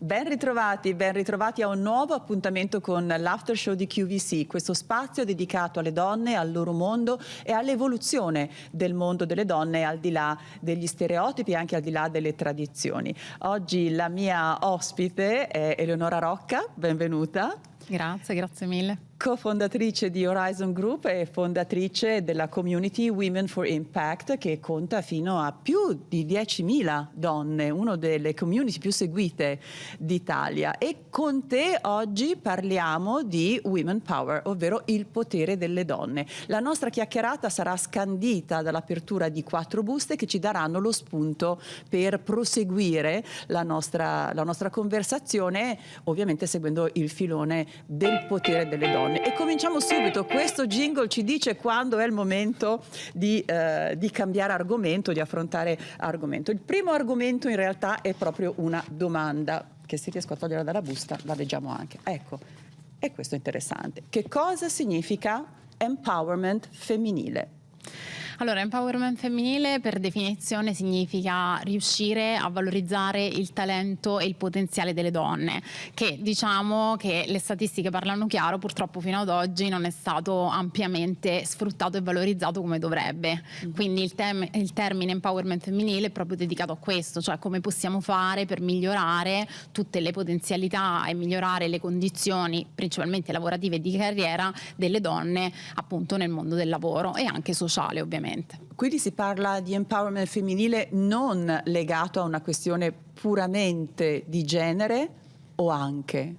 Ben ritrovati a un nuovo appuntamento con l'After Show di QVC, questo spazio dedicato alle donne, al loro mondo e all'evoluzione del mondo delle donne al di là degli stereotipi e anche al di là delle tradizioni. Oggi la mia ospite è Eleonora Rocca, benvenuta. Grazie mille. Co-fondatrice di Horizon Group e fondatrice della community Women for Impact, che conta fino a più di 10.000 donne, una delle community più seguite d'Italia. E con te oggi parliamo di Women Power, ovvero il potere delle donne. La nostra chiacchierata sarà scandita dall'apertura di 4 buste che ci daranno lo spunto per proseguire la nostra conversazione, ovviamente seguendo il filone del potere delle donne. E cominciamo subito. Questo jingle ci dice quando è il momento di cambiare argomento, di affrontare argomento. Il primo argomento in realtà è proprio una domanda che, se riesco a togliere dalla busta, la leggiamo anche. Ecco, e questo è interessante. Che cosa significa empowerment femminile? Allora, empowerment femminile per definizione significa riuscire a valorizzare il talento e il potenziale delle donne, che diciamo che le statistiche parlano chiaro, purtroppo fino ad oggi non è stato ampiamente sfruttato e valorizzato come dovrebbe. Quindi il termine empowerment femminile è proprio dedicato a questo, cioè come possiamo fare per migliorare tutte le potenzialità e migliorare le condizioni, principalmente lavorative e di carriera, delle donne appunto nel mondo del lavoro e anche sociale, ovviamente. Quindi si parla di empowerment femminile non legato a una questione puramente di genere o anche?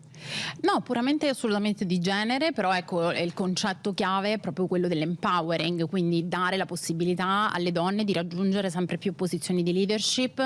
No, puramente e assolutamente di genere, però ecco il concetto chiave è proprio quello dell'empowering, quindi dare la possibilità alle donne di raggiungere sempre più posizioni di leadership,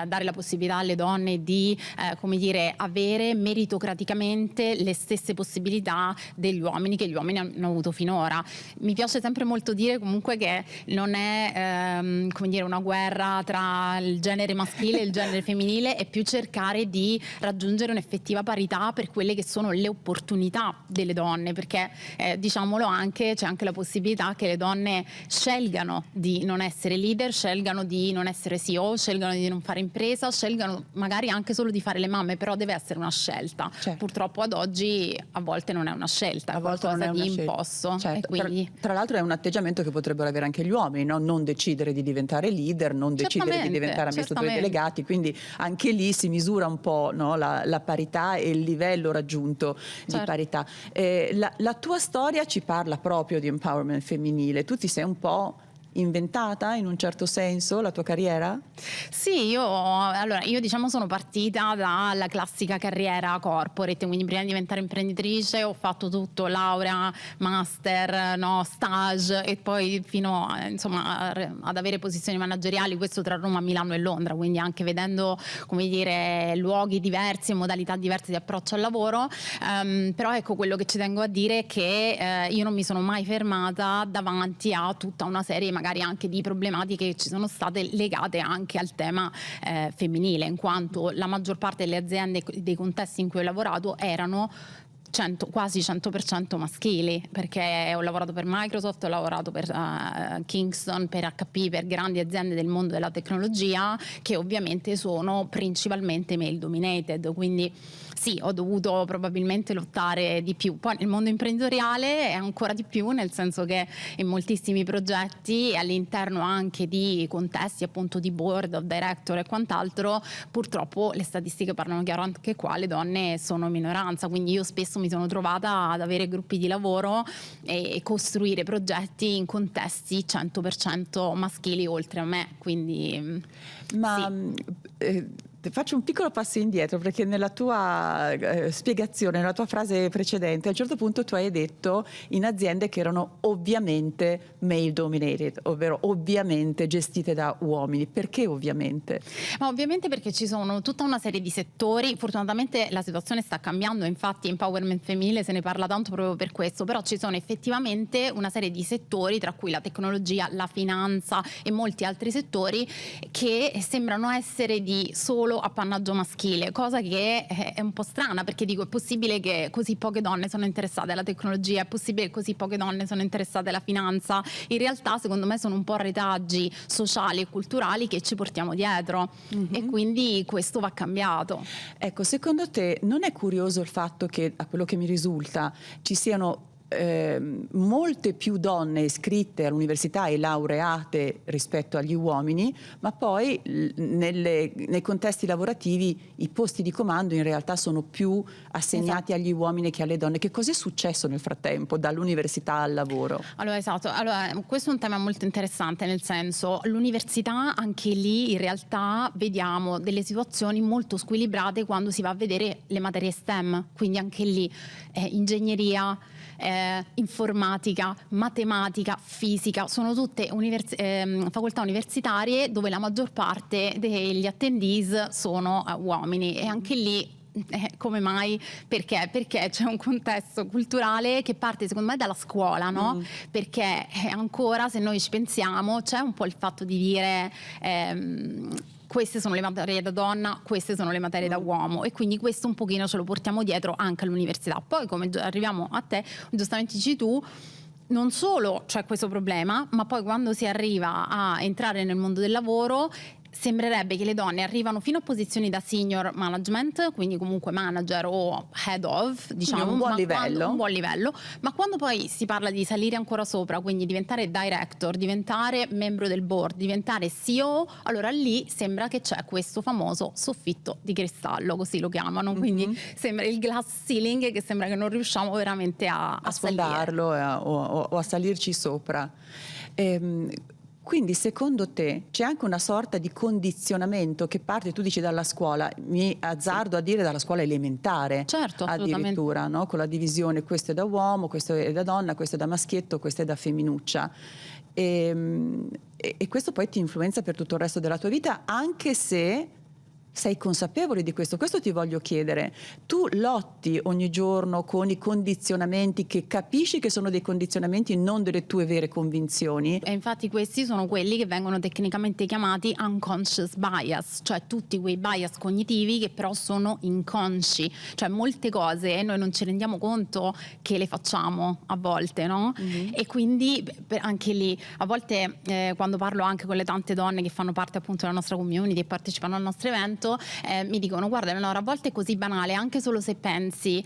dare la possibilità alle donne di come dire, avere meritocraticamente le stesse possibilità degli uomini che gli uomini hanno avuto finora. Mi piace sempre molto dire comunque che non è come dire, una guerra tra il genere maschile e il genere femminile, è più cercare di raggiungere un'effettiva parità per quelle che sono le opportunità delle donne, perché diciamolo anche, c'è anche la possibilità che le donne scelgano di non essere leader, scelgano di non essere CEO, scelgano di non fare impresa, scelgano magari anche solo di fare le mamme, però deve essere una scelta. Certo. Purtroppo ad oggi a volte non è una scelta, è qualcosa di imposto. Certo. E quindi... tra l'altro è un atteggiamento che potrebbero avere anche gli uomini, no? Non decidere di diventare leader, non decidere di diventare amministratori delegati, quindi anche lì si misura un po', no? la parità e il livello raggiunto di parità. La tua storia ci parla proprio di empowerment femminile. Tu ti sei un po' inventata in un certo senso la tua carriera? Sì, io diciamo sono partita dalla classica carriera corporate, quindi prima di diventare imprenditrice ho fatto tutto, laurea, master, no, stage e poi fino insomma ad avere posizioni manageriali, questo tra Roma, Milano e Londra, quindi anche vedendo come dire luoghi diversi e modalità diverse di approccio al lavoro, però ecco quello che ci tengo a dire è che io non mi sono mai fermata davanti a tutta una serie magari anche di problematiche che ci sono state legate anche al tema femminile, in quanto la maggior parte delle aziende, dei contesti in cui ho lavorato erano quasi 100% maschili, perché ho lavorato per Microsoft, ho lavorato per Kingston, per HP, per grandi aziende del mondo della tecnologia che ovviamente sono principalmente male dominated, quindi sì, ho dovuto probabilmente lottare di più. Poi nel mondo imprenditoriale è ancora di più, nel senso che in moltissimi progetti all'interno anche di contesti appunto di board of director e quant'altro, purtroppo le statistiche parlano chiaro anche qua, le donne sono minoranza, quindi io spesso mi sono trovata ad avere gruppi di lavoro e costruire progetti in contesti 100% maschili oltre a me, quindi ma sì. Faccio un piccolo passo indietro, perché nella tua spiegazione, nella tua frase precedente, a un certo punto tu hai detto in aziende che erano ovviamente male dominated, ovvero ovviamente gestite da uomini. Perché ovviamente? Ma ovviamente perché ci sono tutta una serie di settori, fortunatamente la situazione sta cambiando, infatti empowerment femminile se ne parla tanto proprio per questo, però ci sono effettivamente una serie di settori, tra cui la tecnologia, la finanza e molti altri settori, che sembrano essere di solo solo appannaggio maschile, cosa che è un po' strana, perché dico, è possibile che così poche donne sono interessate alla tecnologia, è possibile che così poche donne sono interessate alla finanza. In realtà secondo me sono un po' retaggi sociali e culturali che ci portiamo dietro, e quindi questo va cambiato. Ecco, secondo te non è curioso il fatto che, a quello che mi risulta, ci siano molte più donne iscritte all'università e laureate rispetto agli uomini, ma poi nei contesti lavorativi i posti di comando in realtà sono più assegnati agli uomini che alle donne? Che cosa è successo nel frattempo dall'università al lavoro? Allora, esatto, allora, questo è un tema molto interessante, nel senso, l'università, anche lì in realtà vediamo delle situazioni molto squilibrate quando si va a vedere le materie STEM, quindi anche lì ingegneria, informatica, matematica, fisica, sono tutte facoltà universitarie dove la maggior parte degli attendees sono uomini, e anche lì come mai? Perché? Perché c'è un contesto culturale che parte secondo me dalla scuola, no? Perché ancora, se noi ci pensiamo, c'è un po' il fatto di dire queste sono le materie da donna, queste sono le materie da uomo, e quindi questo un pochino ce lo portiamo dietro anche all'università. Poi, come arriviamo a te, giustamente dici tu, non solo c'è questo problema, ma poi quando si arriva a entrare nel mondo del lavoro sembrerebbe che le donne arrivano fino a posizioni da senior management, quindi comunque manager o head of, diciamo un buon livello, ma quando poi si parla di salire ancora sopra, quindi diventare director, diventare membro del board, diventare CEO, allora lì sembra che c'è questo famoso soffitto di cristallo, così lo chiamano, quindi sembra il glass ceiling, che sembra che non riusciamo veramente a sfondarlo o a salirci sopra. Quindi secondo te c'è anche una sorta di condizionamento che parte, tu dici, dalla scuola, mi azzardo a dire dalla scuola elementare, certo, addirittura, no? Con la divisione, questo è da uomo, questo è da donna, questo è da maschietto, questo è da femminuccia, e questo poi ti influenza per tutto il resto della tua vita, anche se sei consapevole di questo. Questo ti voglio chiedere. Tu lotti ogni giorno con i condizionamenti che capisci che sono dei condizionamenti, non delle tue vere convinzioni? E infatti questi sono quelli che vengono tecnicamente chiamati unconscious bias, cioè tutti quei bias cognitivi che però sono inconsci, cioè molte cose noi non ci rendiamo conto che le facciamo a volte, no? E quindi anche lì a volte quando parlo anche con le tante donne che fanno parte appunto della nostra community e partecipano al nostro evento, mi dicono: guarda Eleonora, a volte è così banale, anche solo se pensi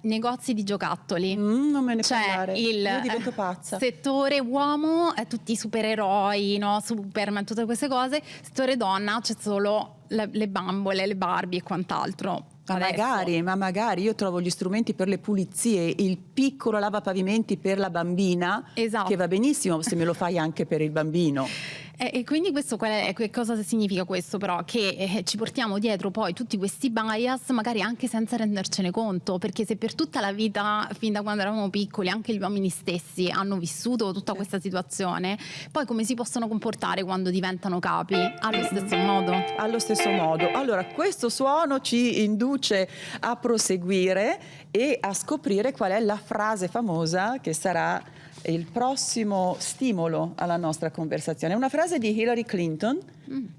negozi di giocattoli, non me ne cioè parlare. Io divento pazza. Settore uomo, tutti i supereroi, no? Superman, tutte queste cose. Settore donna c'è solo le bambole, le Barbie e quant'altro. Ma magari io trovo gli strumenti per le pulizie, il piccolo lavapavimenti per la bambina, esatto, che va benissimo se me lo fai anche per il bambino. E quindi questo che cosa significa questo però? Che ci portiamo dietro poi tutti questi bias, magari anche senza rendercene conto, perché se per tutta la vita, fin da quando eravamo piccoli, anche gli uomini stessi hanno vissuto tutta questa situazione, poi come si possono comportare quando diventano capi? Allo stesso modo. Allo stesso modo. Allora, questo suono ci induce a proseguire e a scoprire qual è la frase famosa che sarà il prossimo stimolo alla nostra conversazione. È una frase di Hillary Clinton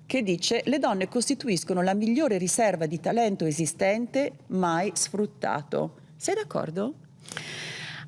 che dice: le donne costituiscono la migliore riserva di talento esistente mai sfruttato. Sei d'accordo?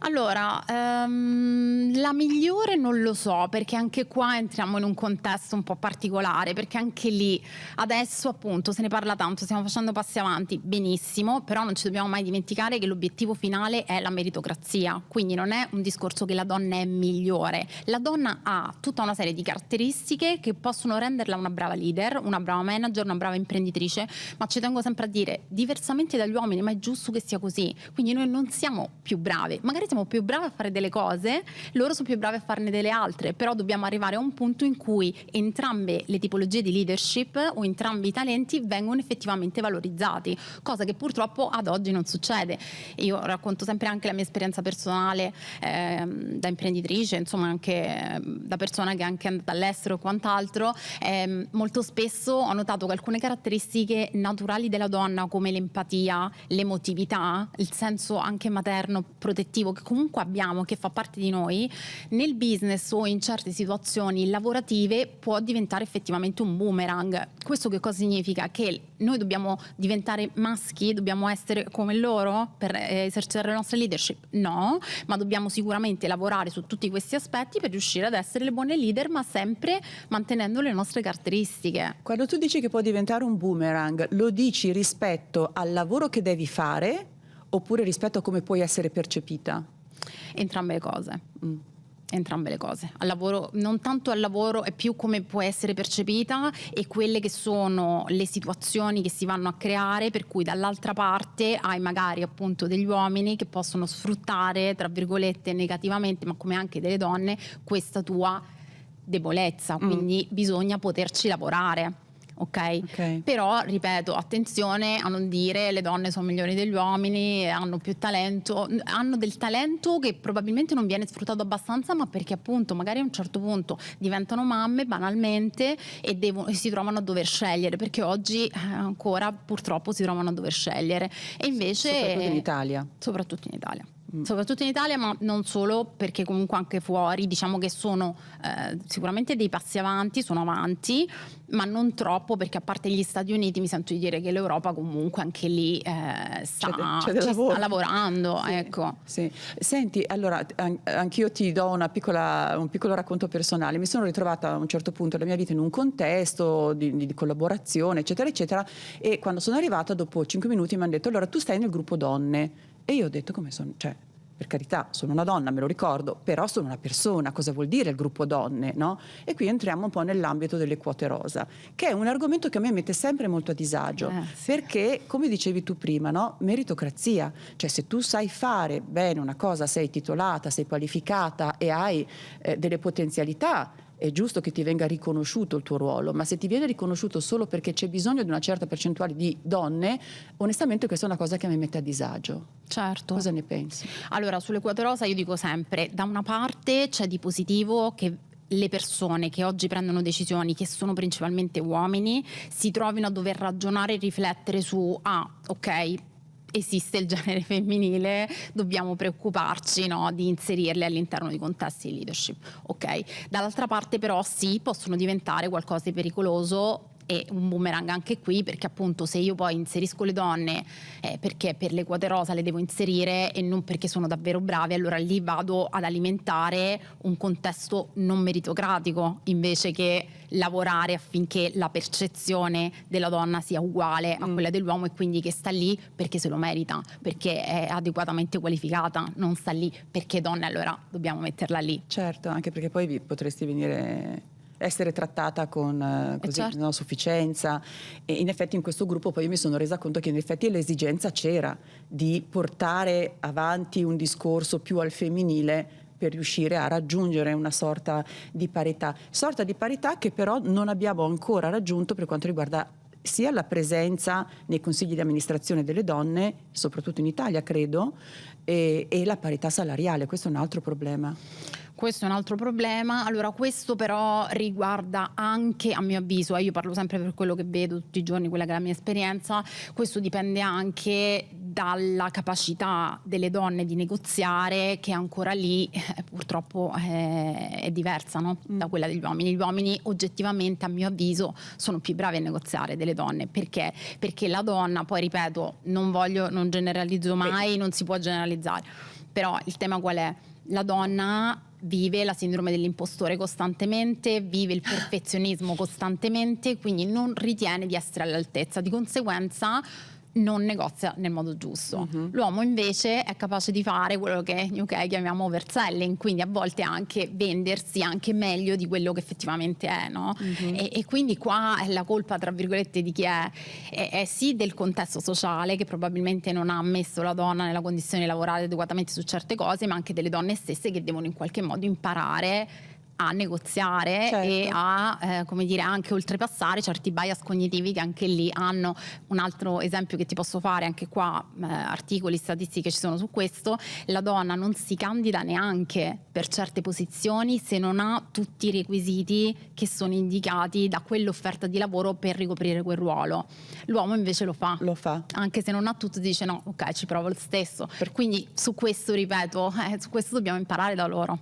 Allora, la migliore non lo so, perché anche qua entriamo in un contesto un po' particolare, perché anche lì adesso appunto se ne parla tanto, stiamo facendo passi avanti, benissimo, però non ci dobbiamo mai dimenticare che l'obiettivo finale è la meritocrazia, quindi non è un discorso che la donna è migliore, la donna ha tutta una serie di caratteristiche che possono renderla una brava leader, una brava manager, una brava imprenditrice, ma ci tengo sempre a dire, diversamente dagli uomini, ma è giusto che sia così, quindi noi non siamo più bravi, magari siamo più bravi a fare delle cose, loro sono più bravi a farne delle altre, però dobbiamo arrivare a un punto in cui entrambe le tipologie di leadership o entrambi i talenti vengono effettivamente valorizzati, cosa che purtroppo ad oggi non succede. Io racconto sempre anche la mia esperienza personale da imprenditrice, insomma anche da persona che è anche andata all'estero e quant'altro, molto spesso ho notato che alcune caratteristiche naturali della donna come l'empatia, l'emotività, il senso anche materno protettivo che comunque abbiamo, che fa parte di noi, nel business o in certe situazioni lavorative può diventare effettivamente un boomerang. Questo che cosa significa? Che noi dobbiamo diventare maschi, dobbiamo essere come loro per esercitare la nostra leadership? No, ma dobbiamo sicuramente lavorare su tutti questi aspetti per riuscire ad essere le buone leader, ma sempre mantenendo le nostre caratteristiche. Quando tu dici che può diventare un boomerang, lo dici rispetto al lavoro che devi fare oppure rispetto a come puoi essere percepita? Entrambe le cose. Entrambe le cose. Al lavoro, non tanto al lavoro, è più come può essere percepita e quelle che sono le situazioni che si vanno a creare, per cui dall'altra parte hai magari appunto degli uomini che possono sfruttare, tra virgolette, negativamente, ma come anche delle donne, questa tua debolezza, quindi bisogna poterci lavorare. Ok? Però ripeto, attenzione a non dire le donne sono migliori degli uomini, hanno più talento, hanno del talento che probabilmente non viene sfruttato abbastanza, ma perché appunto magari a un certo punto diventano mamme banalmente e si trovano a dover scegliere, perché oggi ancora purtroppo si trovano a dover scegliere, e invece soprattutto in Italia. Soprattutto in Italia, ma non solo, perché comunque anche fuori diciamo che sono sicuramente dei passi avanti, sono avanti, ma non troppo, perché a parte gli Stati Uniti mi sento di dire che l'Europa comunque anche lì sta lavorando. Sì, ecco. Sì. Senti, allora anch'io ti do un piccolo racconto personale. Mi sono ritrovata a un certo punto della mia vita in un contesto di collaborazione, eccetera, eccetera, e quando sono arrivata dopo 5 minuti mi hanno detto: allora tu stai nel gruppo donne. E io ho detto: come sono? Cioè, per carità, sono una donna, me lo ricordo, però sono una persona, cosa vuol dire il gruppo donne, no? E qui entriamo un po' nell'ambito delle quote rosa, che è un argomento che a me mette sempre molto a disagio, perché, come dicevi tu prima, no? Meritocrazia, cioè se tu sai fare bene una cosa, sei titolata, sei qualificata e hai delle potenzialità, è giusto che ti venga riconosciuto il tuo ruolo, ma se ti viene riconosciuto solo perché c'è bisogno di una certa percentuale di donne, onestamente questa è una cosa che mi mette a disagio. Certo. Cosa ne pensi? Allora, sulle quote rosa io dico sempre, da una parte c'è di positivo che le persone che oggi prendono decisioni, che sono principalmente uomini, si trovino a dover ragionare e riflettere su, ok, esiste il genere femminile, dobbiamo preoccuparci, no, di inserirle all'interno di contesti di leadership. Ok, dall'altra parte però sì, possono diventare qualcosa di pericoloso e un boomerang anche qui, perché appunto se io poi inserisco le donne perché per le quote rosa le devo inserire e non perché sono davvero brave, allora lì vado ad alimentare un contesto non meritocratico, invece che lavorare affinché la percezione della donna sia uguale a quella dell'uomo, e quindi che sta lì perché se lo merita, perché è adeguatamente qualificata, non sta lì perché donna, allora dobbiamo metterla lì. Certo, anche perché poi potresti essere trattata con così, certo. no, sufficienza, e in effetti in questo gruppo poi io mi sono resa conto che in effetti l'esigenza c'era di portare avanti un discorso più al femminile per riuscire a raggiungere una sorta di parità che però non abbiamo ancora raggiunto per quanto riguarda sia la presenza nei consigli di amministrazione delle donne, soprattutto in Italia credo, e la parità salariale. Questo è un altro problema. Questo è un altro problema. Allora, questo però riguarda anche, a mio avviso, io parlo sempre per quello che vedo tutti i giorni, quella che è la mia esperienza, questo dipende anche dalla capacità delle donne di negoziare, che ancora lì purtroppo è diversa, no? Da quella degli uomini. Gli uomini oggettivamente, a mio avviso, sono più bravi a negoziare delle donne. Perché? Perché la donna, poi ripeto, non generalizzo mai, non si può generalizzare, però il tema qual è? La donna vive la sindrome dell'impostore costantemente, vive il perfezionismo costantemente, quindi non ritiene di essere all'altezza, di conseguenza non negozia nel modo giusto. L'uomo invece è capace di fare quello che in UK chiamiamo overselling, quindi a volte anche vendersi anche meglio di quello che effettivamente è, no? E quindi qua è la colpa, tra virgolette, di chi è sì del contesto sociale, che probabilmente non ha messo la donna nella condizione di lavorare adeguatamente su certe cose, ma anche delle donne stesse che devono in qualche modo imparare a negoziare Certo. e a come dire, anche oltrepassare certi bias cognitivi che anche lì hanno. Un altro esempio che ti posso fare, anche qua articoli, statistiche ci sono su questo: la donna non si candida neanche per certe posizioni se non ha tutti i requisiti che sono indicati da quell'offerta di lavoro per ricoprire quel ruolo. L'uomo invece lo fa, anche se non ha tutto, dice no, ok, ci provo lo stesso. Quindi su questo, ripeto, su questo dobbiamo imparare da loro.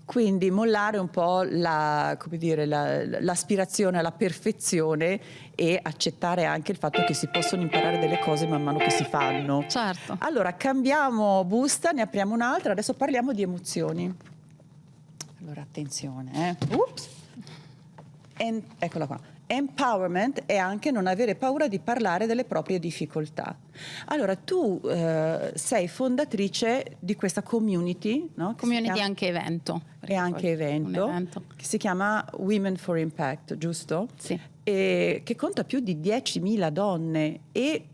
Quindi mollare un po' l'aspirazione alla perfezione e accettare anche il fatto che si possono imparare delle cose man mano che si fanno. Certo. Allora, cambiamo busta, ne apriamo un'altra, adesso parliamo di emozioni. Allora, attenzione. Ups. Eccola qua. Empowerment è anche non avere paura di parlare delle proprie difficoltà. Allora, tu sei fondatrice di questa community, no? Community anche evento. E anche evento, che si chiama Women for Impact, giusto? Sì. E che conta più di 10.000 donne e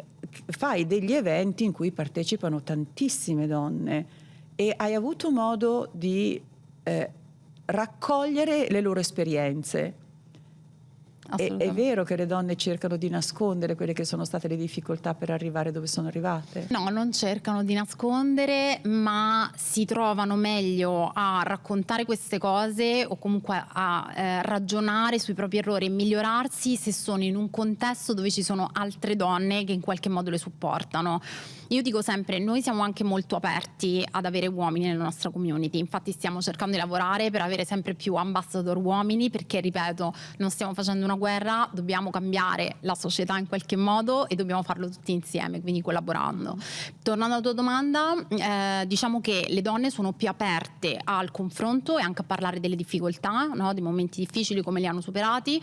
fai degli eventi in cui partecipano tantissime donne e hai avuto modo di raccogliere le loro esperienze. È vero che le donne cercano di nascondere quelle che sono state le difficoltà per arrivare dove sono arrivate? No, non cercano di nascondere, ma si trovano meglio a raccontare queste cose o comunque a ragionare sui propri errori e migliorarsi se sono in un contesto dove ci sono altre donne che in qualche modo le supportano. Io dico sempre, noi siamo anche molto aperti ad avere uomini nella nostra community, infatti stiamo cercando di lavorare per avere sempre più ambassador uomini, perché ripeto, non stiamo facendo una guerra, dobbiamo cambiare la società in qualche modo e dobbiamo farlo tutti insieme, quindi collaborando. Tornando alla tua domanda, diciamo che le donne sono più aperte al confronto e anche a parlare delle difficoltà, no? Dei momenti difficili, come li hanno superati,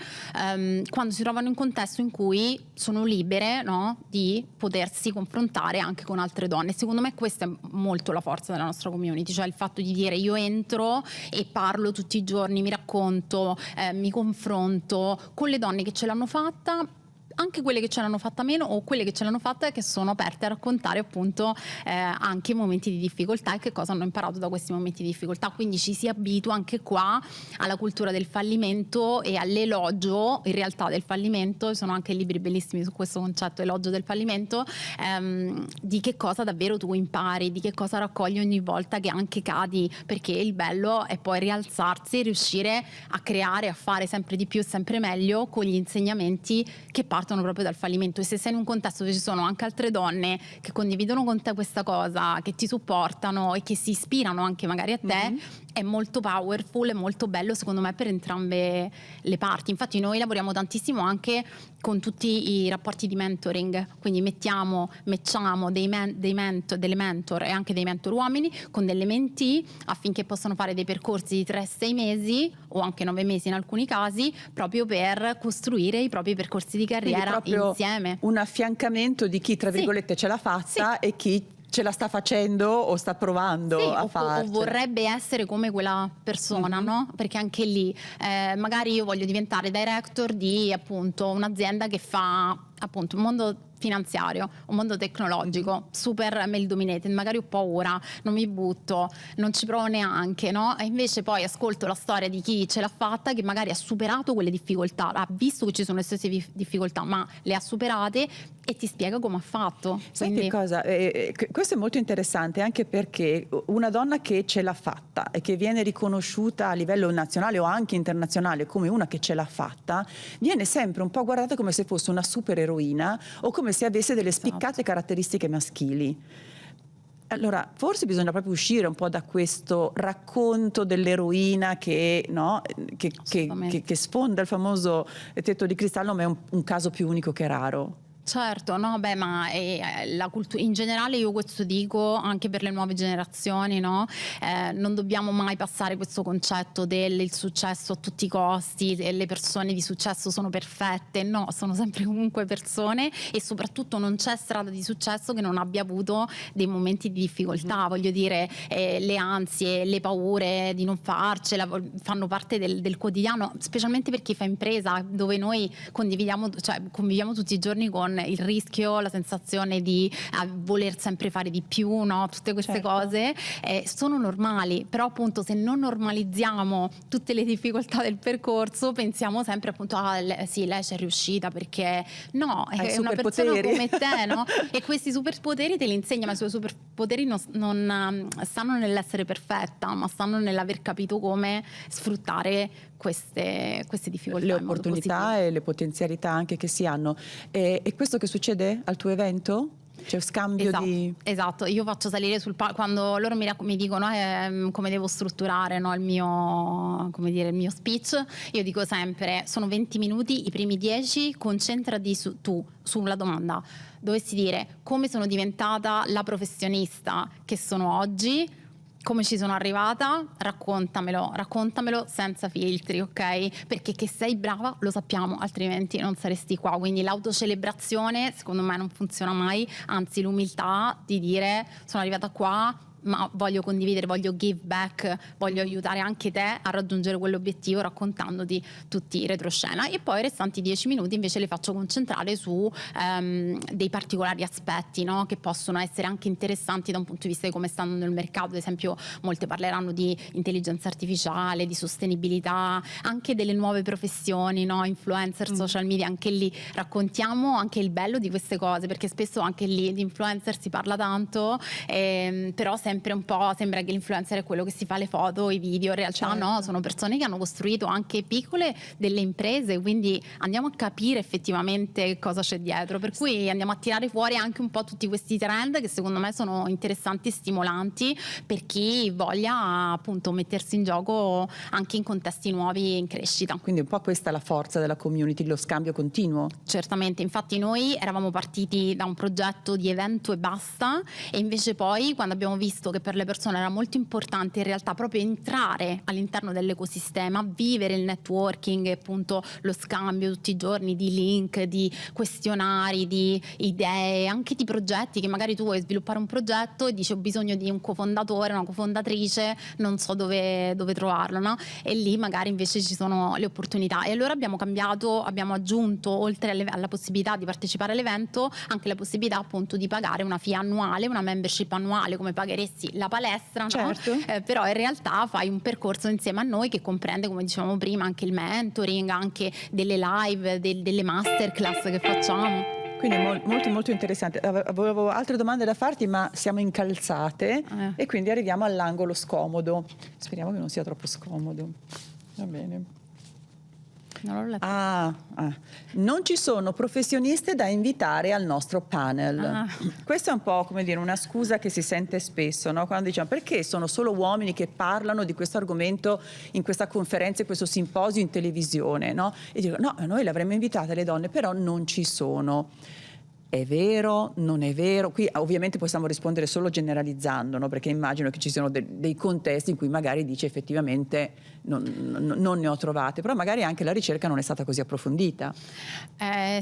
quando si trovano in un contesto in cui sono libere, no? Di potersi confrontare anche con altre donne. Secondo me questa è molto la forza della nostra community, cioè il fatto di dire io entro e parlo tutti i giorni, mi racconto, mi confronto con le donne che ce l'hanno fatta, anche quelle che ce l'hanno fatta meno o quelle che ce l'hanno fatta e che sono aperte a raccontare appunto anche i momenti di difficoltà e che cosa hanno imparato da questi momenti di difficoltà. Quindi ci si abitua anche qua alla cultura del fallimento e all'elogio in realtà del fallimento. Ci sono anche libri bellissimi su questo concetto, elogio del fallimento, di che cosa davvero tu impari, di che cosa raccogli ogni volta che anche cadi, perché il bello è poi rialzarsi e riuscire a creare, a fare sempre di più e sempre meglio con gli insegnamenti che partono proprio dal fallimento. E se sei in un contesto dove ci sono anche altre donne che condividono con te questa cosa, che ti supportano e che si ispirano anche magari a te, è molto powerful, è molto bello secondo me per entrambe le parti. Infatti noi lavoriamo tantissimo anche con tutti i rapporti di mentoring, quindi matchiamo delle mentor e anche dei mentor uomini con delle mentee affinché possano fare dei percorsi di 3-6 mesi o anche 9 mesi in alcuni casi, proprio per costruire i propri percorsi di carriera insieme. Un affiancamento di chi tra virgolette ce l'ha fatta e chi ce la sta facendo o sta provando a farcela. O vorrebbe essere come quella persona, no? Perché anche lì magari io voglio diventare director di appunto un'azienda che fa appunto un mondo finanziario, un mondo tecnologico, super male dominated, magari ho paura, non mi butto, non ci provo neanche, no? E invece poi ascolto la storia di chi ce l'ha fatta, che magari ha superato quelle difficoltà, ha visto che ci sono le stesse difficoltà, ma le ha superate e ti spiega come ha fatto. Sai che cosa? Questo è molto interessante anche perché una donna che ce l'ha fatta e che viene riconosciuta a livello nazionale o anche internazionale come una che ce l'ha fatta, viene sempre un po' guardata come se fosse una supereroina o come se avesse delle spiccate caratteristiche maschili. Allora, forse bisogna proprio uscire un po' da questo racconto dell'eroina che sfonda il famoso tetto di cristallo, ma è un caso più unico che raro. Certo, no, beh, ma la cultura in generale, io questo dico anche per le nuove generazioni, no? Non dobbiamo mai passare questo concetto del successo a tutti i costi, le persone di successo sono perfette, no, sono sempre comunque persone e soprattutto non c'è strada di successo che non abbia avuto dei momenti di difficoltà, voglio dire, le ansie, le paure di non farcela fanno parte del quotidiano, specialmente per chi fa impresa, dove noi conviviamo tutti i giorni con con il rischio, la sensazione di voler sempre fare di più, no? Tutte queste Certo. cose sono normali, però appunto se non normalizziamo tutte le difficoltà del percorso pensiamo sempre appunto sì, lei c'è riuscita perché no, Hai è una persona superpoteri. come te, no? E questi superpoteri te li insegna, ma i suoi superpoteri non stanno nell'essere perfetta, ma stanno nell'aver capito come sfruttare queste difficoltà, Le in modo opportunità positivo. e le potenzialità anche che si hanno. E questo che succede al tuo evento? C'è scambio di... Esatto, io faccio salire sul palco quando loro mi dicono come devo strutturare, no, il mio, come dire, il mio speech. Io dico sempre: sono 20 minuti, i primi 10 concentrati sulla domanda. Dovessi dire come sono diventata la professionista che sono oggi, come ci sono arrivata, raccontamelo senza filtri, ok? Perché che sei brava lo sappiamo, altrimenti non saresti qua. Quindi l'autocelebrazione secondo me non funziona mai, anzi l'umiltà di dire sono arrivata qua, ma voglio condividere, voglio give back, voglio aiutare anche te a raggiungere quell'obiettivo raccontandoti tutti i retroscena. E poi i restanti 10 minuti invece le faccio concentrare su dei particolari aspetti, no? Che possono essere anche interessanti da un punto di vista di come sta andando il mercato. Ad esempio molte parleranno di intelligenza artificiale, di sostenibilità, anche delle nuove professioni, no? Influencer, social media, anche lì raccontiamo anche il bello di queste cose, perché spesso anche lì di influencer si parla tanto, però sempre un po' sembra che l'influencer è quello che si fa le foto, i video, in realtà Certo. no, sono persone che hanno costruito anche piccole delle imprese, quindi andiamo a capire effettivamente cosa c'è dietro, per cui andiamo a tirare fuori anche un po' tutti questi trend che secondo me sono interessanti e stimolanti per chi voglia appunto mettersi in gioco anche in contesti nuovi e in crescita. Quindi un po' questa è la forza della community, lo scambio continuo. Certamente, infatti noi eravamo partiti da un progetto di evento e basta, e invece poi quando abbiamo visto che per le persone era molto importante in realtà proprio entrare all'interno dell'ecosistema, vivere il networking e appunto lo scambio tutti i giorni di link, di questionari, di idee, anche di progetti, che magari tu vuoi sviluppare un progetto e dici ho bisogno di un cofondatore, una cofondatrice, non so dove trovarlo, no? E lì magari invece ci sono le opportunità. E allora abbiamo cambiato, abbiamo aggiunto oltre alla possibilità di partecipare all'evento anche la possibilità appunto di pagare una fee annuale, una membership annuale come pagheresti la palestra, no? Certo. Però in realtà fai un percorso insieme a noi che comprende, come dicevamo prima, anche il mentoring, anche delle live, delle masterclass che facciamo. Quindi molto molto interessante. Avevo altre domande da farti, ma siamo incalzate e quindi arriviamo all'angolo scomodo. Speriamo che non sia troppo scomodo. Va bene. Non l'ho letto. Non ci sono professioniste da invitare al nostro panel. Questa è un po' come dire una scusa che si sente spesso, no? Quando diciamo perché sono solo uomini che parlano di questo argomento in questa conferenza, in questo simposio in televisione, no? E dico no, noi le avremmo invitate le donne, però non ci sono. È vero? Non è vero? Qui ovviamente possiamo rispondere solo generalizzando, no? Perché immagino che ci siano dei contesti in cui magari dice effettivamente non ne ho trovate, però magari anche la ricerca non è stata così approfondita.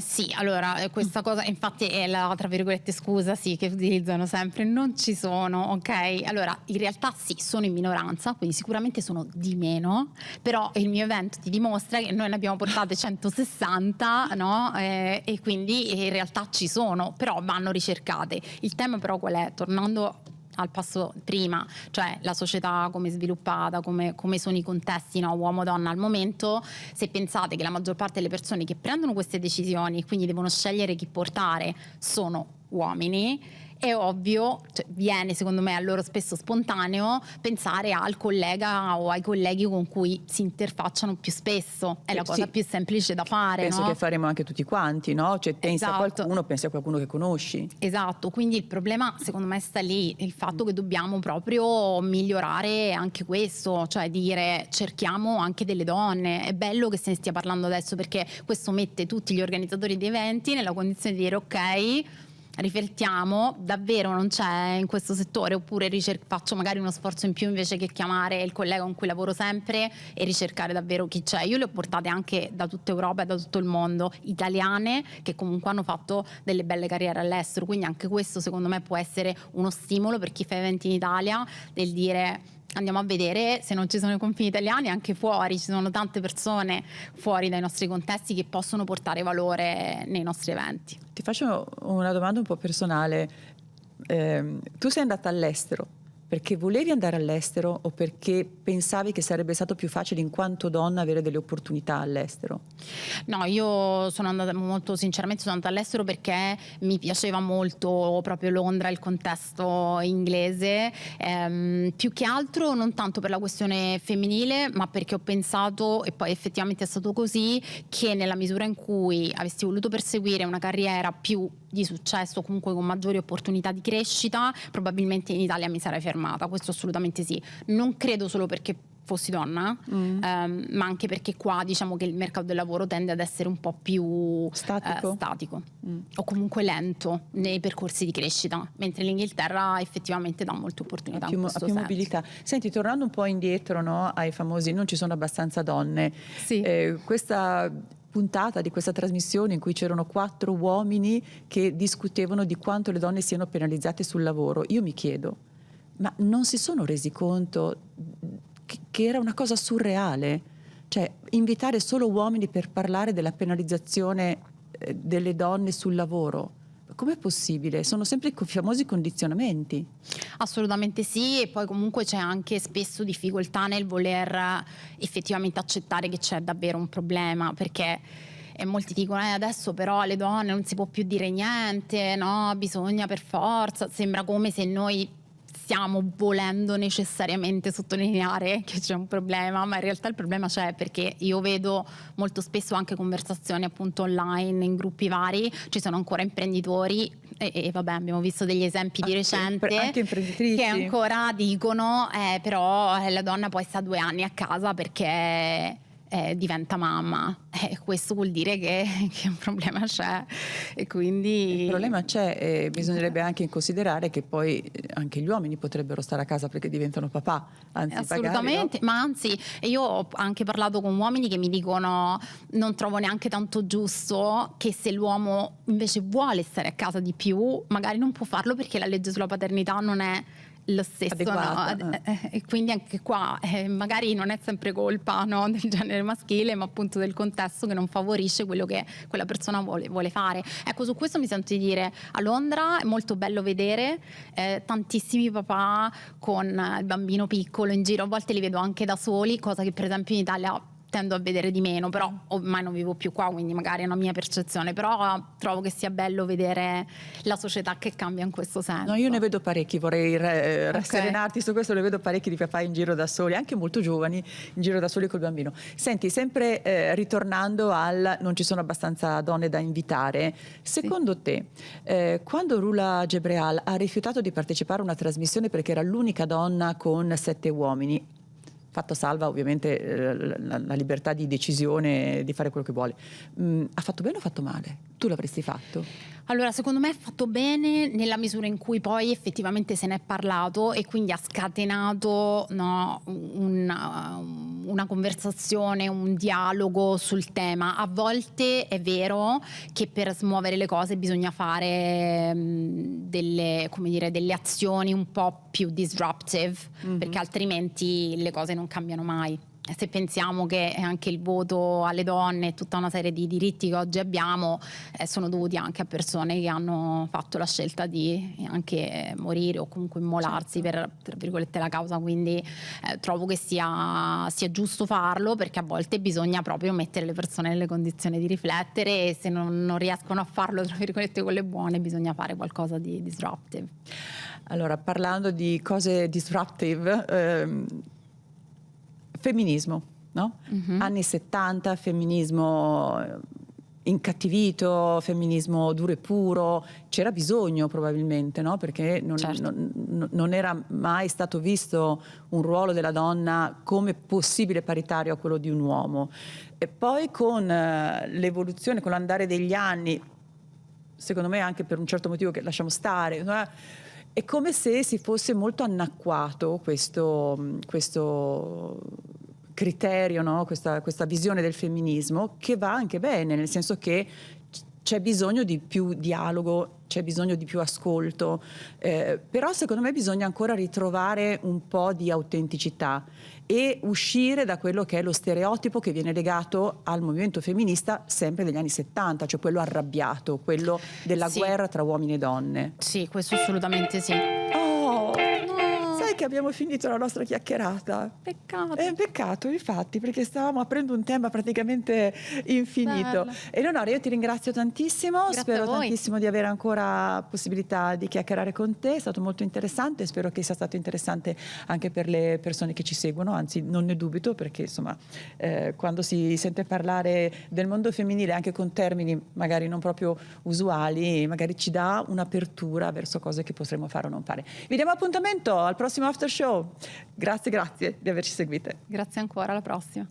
Sì, allora questa cosa infatti è la tra virgolette scusa sì che utilizzano sempre, non ci sono, ok? Allora in realtà sì, sono in minoranza, quindi sicuramente sono di meno, però il mio evento ti dimostra che noi ne abbiamo portate 160, no? E quindi in realtà ci sono, però vanno ricercate. Il tema però qual è? Tornando al passo prima, cioè la società come è sviluppata, come sono i contesti, no, uomo-donna al momento, se pensate che la maggior parte delle persone che prendono queste decisioni, quindi devono scegliere chi portare, sono uomini, è ovvio, cioè, viene secondo me a loro spesso spontaneo pensare al collega o ai colleghi con cui si interfacciano più spesso, è la cosa sì, più semplice da fare. Penso no? che faremo anche tutti quanti, no? Cioè pensi a Esatto. qualcuno, pensi a qualcuno che conosci. Esatto, quindi il problema secondo me sta lì, il fatto che dobbiamo proprio migliorare anche questo, cioè dire cerchiamo anche delle donne. È bello che se ne stia parlando adesso perché questo mette tutti gli organizzatori di eventi nella condizione di dire ok, riflettiamo, davvero non c'è in questo settore, oppure faccio magari uno sforzo in più invece che chiamare il collega con cui lavoro sempre e ricercare davvero chi c'è. Io le ho portate anche da tutta Europa e da tutto il mondo, italiane che comunque hanno fatto delle belle carriere all'estero, quindi anche questo secondo me può essere uno stimolo per chi fa eventi in Italia, del dire andiamo a vedere se non ci sono i confini italiani, anche fuori ci sono tante persone fuori dai nostri contesti che possono portare valore nei nostri eventi. Ti faccio una domanda un po' personale. Tu sei andata all'estero perché volevi andare all'estero o perché pensavi che sarebbe stato più facile in quanto donna avere delle opportunità all'estero? No, io sono andata molto sinceramente, sono andata all'estero perché mi piaceva molto proprio Londra, il contesto inglese, più che altro non tanto per la questione femminile, ma perché ho pensato, e poi effettivamente è stato così, che nella misura in cui avessi voluto perseguire una carriera più di successo, comunque con maggiori opportunità di crescita, probabilmente in Italia mi sarei fermata, questo assolutamente sì. Non credo solo perché fossi donna, ma anche perché qua diciamo che il mercato del lavoro tende ad essere un po' più statico o comunque lento nei percorsi di crescita, mentre l'Inghilterra effettivamente dà molte opportunità in questo più senso. mobilità. Senti, tornando un po' indietro, no, ai famosi non ci sono abbastanza donne, Sì. Questa puntata di questa trasmissione in cui c'erano 4 uomini che discutevano di quanto le donne siano penalizzate sul lavoro, io mi chiedo, ma non si sono resi conto che era una cosa surreale? Cioè, invitare solo uomini per parlare della penalizzazione delle donne sul lavoro. Com'è possibile? Sono sempre i famosi condizionamenti. Assolutamente sì, e poi comunque c'è anche spesso difficoltà nel voler effettivamente accettare che c'è davvero un problema, perché molti dicono adesso però alle donne non si può più dire niente, no? Bisogna per forza, sembra come se noi stiamo volendo necessariamente sottolineare che c'è un problema, ma in realtà il problema c'è, perché io vedo molto spesso anche conversazioni appunto online in gruppi vari, ci sono ancora imprenditori e vabbè, abbiamo visto degli esempi di recente anche imprenditrici che ancora dicono però la donna poi sta 2 anni a casa perché diventa mamma, questo vuol dire che un problema c'è, e quindi il problema c'è, e bisognerebbe anche considerare che poi anche gli uomini potrebbero stare a casa perché diventano papà, anzi assolutamente, magari, no? ma anzi io ho anche parlato con uomini che mi dicono non trovo neanche tanto giusto che se l'uomo invece vuole stare a casa di più magari non può farlo perché la legge sulla paternità non è lo stesso, no? E quindi anche qua magari non è sempre colpa, no, del genere maschile, ma appunto del contesto che non favorisce quello che quella persona vuole fare. Ecco, su questo mi sento di dire, a Londra è molto bello vedere tantissimi papà con il bambino piccolo in giro, a volte li vedo anche da soli, cosa che per esempio in Italia tendo a vedere di meno, però ormai non vivo più qua, quindi magari è una mia percezione, però trovo che sia bello vedere la società che cambia in questo senso. No, io ne vedo parecchi, vorrei rasserenarti su questo, ne vedo parecchi di papà in giro da soli, anche molto giovani, in giro da soli col bambino. Senti, sempre ritornando al non ci sono abbastanza donne da invitare, secondo te, quando Rula Gebreal ha rifiutato di partecipare a una trasmissione perché era l'unica donna con 7 uomini, fatto salva ovviamente la libertà di decisione di fare quello che vuole, ha fatto bene o ha fatto male? Tu l'avresti fatto? Allora, secondo me è fatto bene nella misura in cui poi effettivamente se ne è parlato e quindi ha scatenato, no, una conversazione, un dialogo sul tema. A volte è vero che per smuovere le cose bisogna fare delle azioni un po' più disruptive, perché altrimenti le cose non cambiano mai. Se pensiamo che anche il voto alle donne e tutta una serie di diritti che oggi abbiamo sono dovuti anche a persone che hanno fatto la scelta di anche morire o comunque immolarsi per, tra virgolette, la causa, quindi trovo che sia giusto farlo, perché a volte bisogna proprio mettere le persone nelle condizioni di riflettere, e se non riescono a farlo, tra virgolette, quelle buone, bisogna fare qualcosa di disruptive. Allora, parlando di cose disruptive, femminismo, no? Anni 70, femminismo incattivito, femminismo duro e puro, c'era bisogno probabilmente, no? Perché non era mai stato visto un ruolo della donna come possibile paritario a quello di un uomo. E poi con l'evoluzione, con l'andare degli anni, secondo me anche per un certo motivo che lasciamo stare, è come se si fosse molto annacquato questo criterio, no? questa visione del femminismo, che va anche bene, nel senso che c'è bisogno di più dialogo, c'è bisogno di più ascolto, però secondo me bisogna ancora ritrovare un po' di autenticità e uscire da quello che è lo stereotipo che viene legato al movimento femminista sempre degli anni 70, cioè quello arrabbiato, quello della guerra tra uomini e donne. Sì, questo assolutamente sì. Oh, sai che abbiamo finito la nostra chiacchierata? Peccato. È un peccato, infatti, perché stavamo aprendo un tema praticamente infinito. Bello. Eleonora, io ti ringrazio tantissimo, Grazie spero a voi. tantissimo di avere ancora possibilità di chiacchierare con te, è stato molto interessante, spero che sia stato interessante anche per le persone che ci seguono, anzi non ne dubito, perché insomma quando si sente parlare del mondo femminile anche con termini magari non proprio usuali, magari ci dà un'apertura verso cose che potremmo fare o non fare. Vi diamo appuntamento al prossimo after show. Grazie di averci seguite. Grazie ancora, alla prossima.